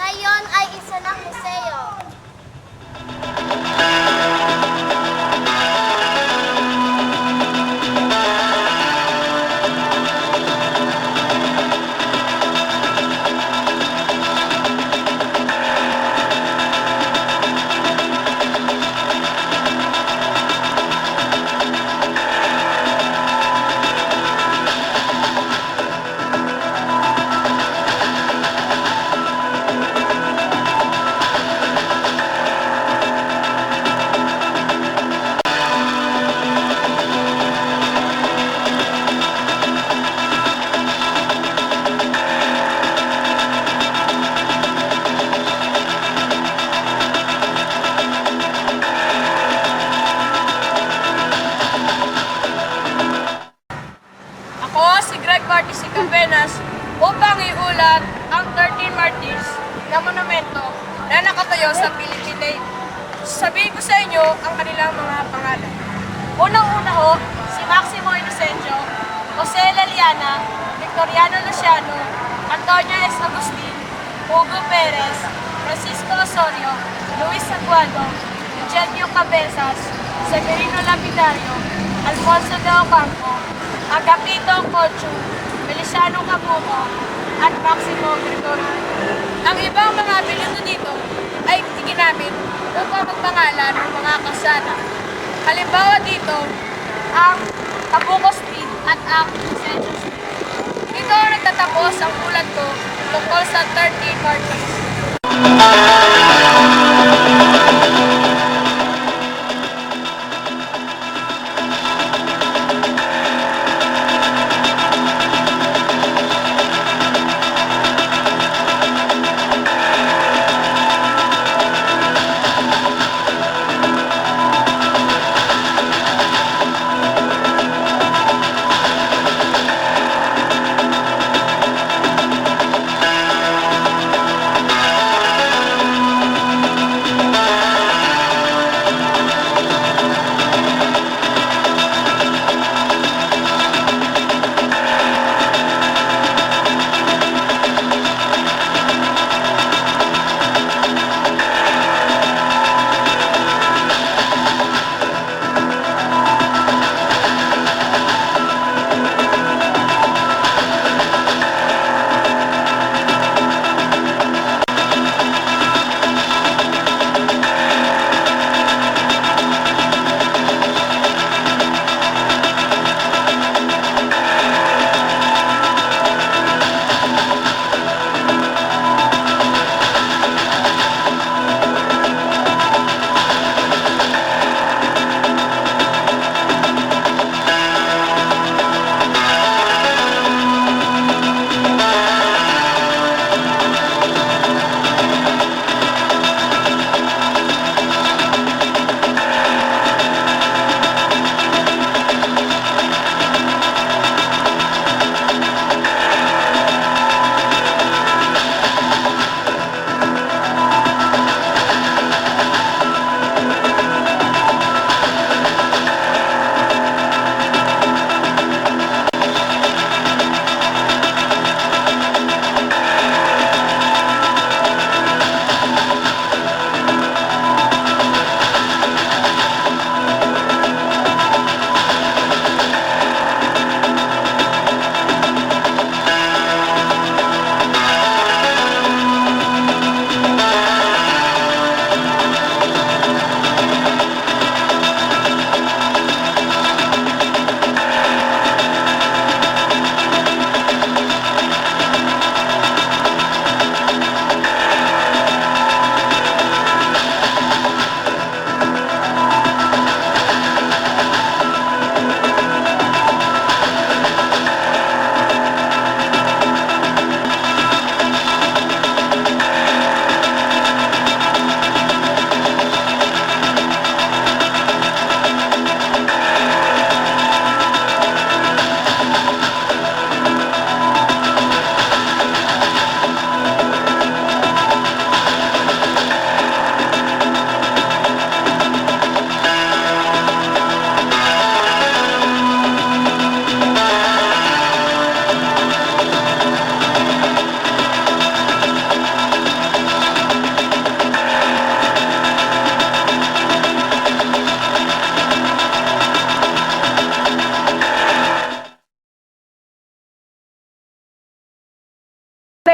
ngayon ay isa ng museo. Ako si Greg Martis Cabenas upang iulat ang 13 martyrs na monumento na nakatayo sa Philippine. Sabihin ko sa inyo ang kanilang mga pangalan. Unang-una ho, si Maximo Inocencio, Jose Laliana, Victoriano Luciano, Antonio S. Agustin, Hugo Perez, Francisco Osorio, Luis Aguado, Eugenio Cabezas, Severino Lapidario, Alfonso de Ocampo, Agapito Cochu, Feliciano Caputo, at Maximo Gregorio. Ang ibang mga apelyido dito ay ginamit upang magpangalan ng mga kasada. Halimbawa dito, ang Tabuco Street at ang Central Street. Dito nagtatapos ang ulat ko tungkol sa 13 martyrs.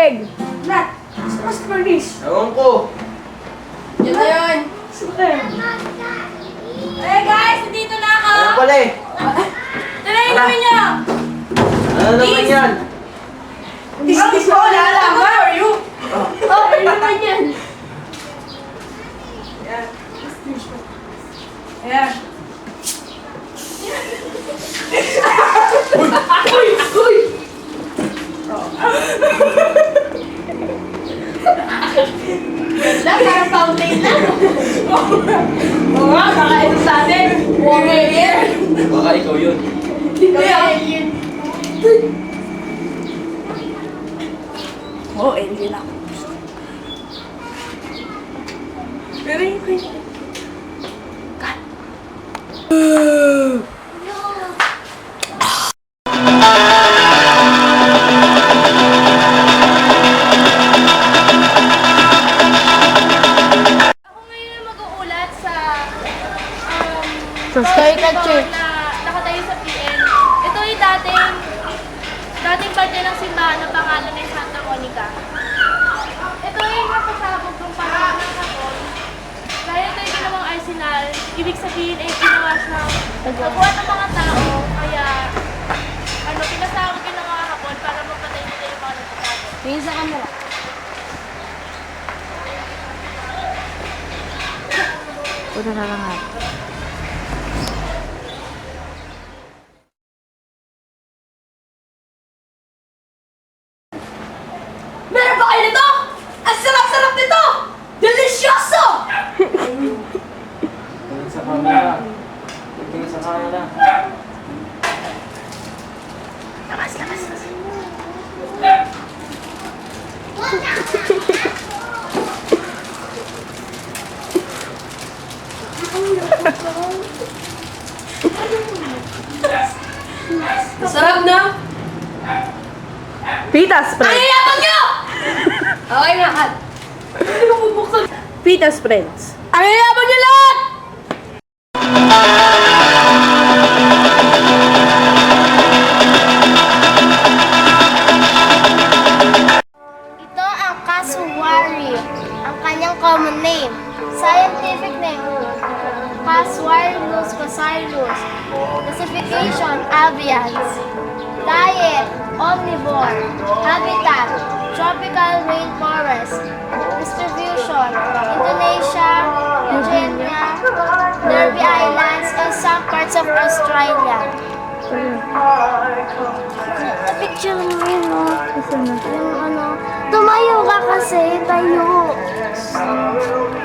Greg! Nat! Gusto mas Bernice? Ewan ko. Yan na yun! Hey guys! Nandito na ako! Ano pala eh? Tara, inumin niyo! Ano naman yan? Is ko wala lang! How are you? Okay naman yan! Ayan. Ayan. Uy! Ganda, parang fountain na. Oo nga, baka ito sa atin. Huwag alien. Baka ikaw yun. Ikaw alien. Oo, alien ako. Pero hindi. Ako ngayon ang mag-uulat sa caricature na nakatayo sa PN. Ito ay dating parte ng simbahan na pangalan ay Santa Monica. Ito ay napasabog ng panahon ng Hapon. Dahil ito ay ginawang arsenal, ibig sabihin ay ginawa siyang pagbuhat ng mga tao, kaya pinasabog yun ng mga Hapon para mapatay nila yung mga nagpapagod. Tingin sa camera. Una na lang ha. Meron ba kayo nito? Ang sarap-sarap nito! Delicioso! Tingin sa camera. Tingin sa camera. Sarap na! Pitas Ang Friends! yayabang nyo! Okay na, Kat. Hindi mo bubuksan. Pitas Friends! Ang yayabang nyo lahat! Ito ang Cassowary, ang kanyang common name. Scientific name, Casuarina passarinus. Classification, avians. Diet, omnivore. Habitat, tropical rainforest. Distribution, Indonesia, Eugenia, Derby Islands, and some parts of Australia. Picture mo yun, no? Yung ano, tumayo ka kasi, tayo.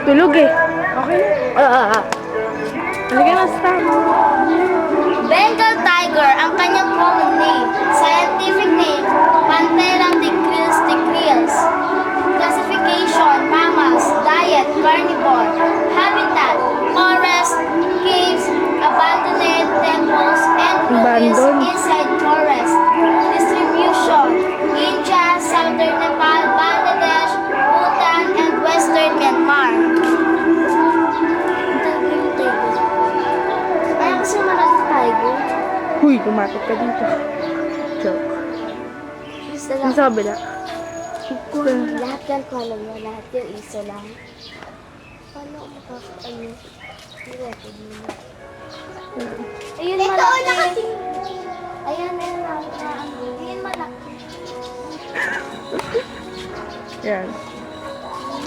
Tulog eh. Okay na. Halika na, start. Bengal tiger, ang kanyang common name. Scientific name, Panthera tigris. Classification, mammals. Diet, carnivore. Habitat, forest, caves, abandoned temples, and ruins Abandoned. inside forest. Distribution, India, southern Nepal, Bangladesh, Bhutan, and western Myanmar. Ay, kasi marami tiger. Huy, lumapit ka dito. Joke. Isa Yung lang. sa kabila. Lahat yan ko alam mo, lahat yung isa lang. Paano ako makaka-ano? I-record mo na. Ayun malaki. Ayan, ayun lang. Ayun malaki. Yan.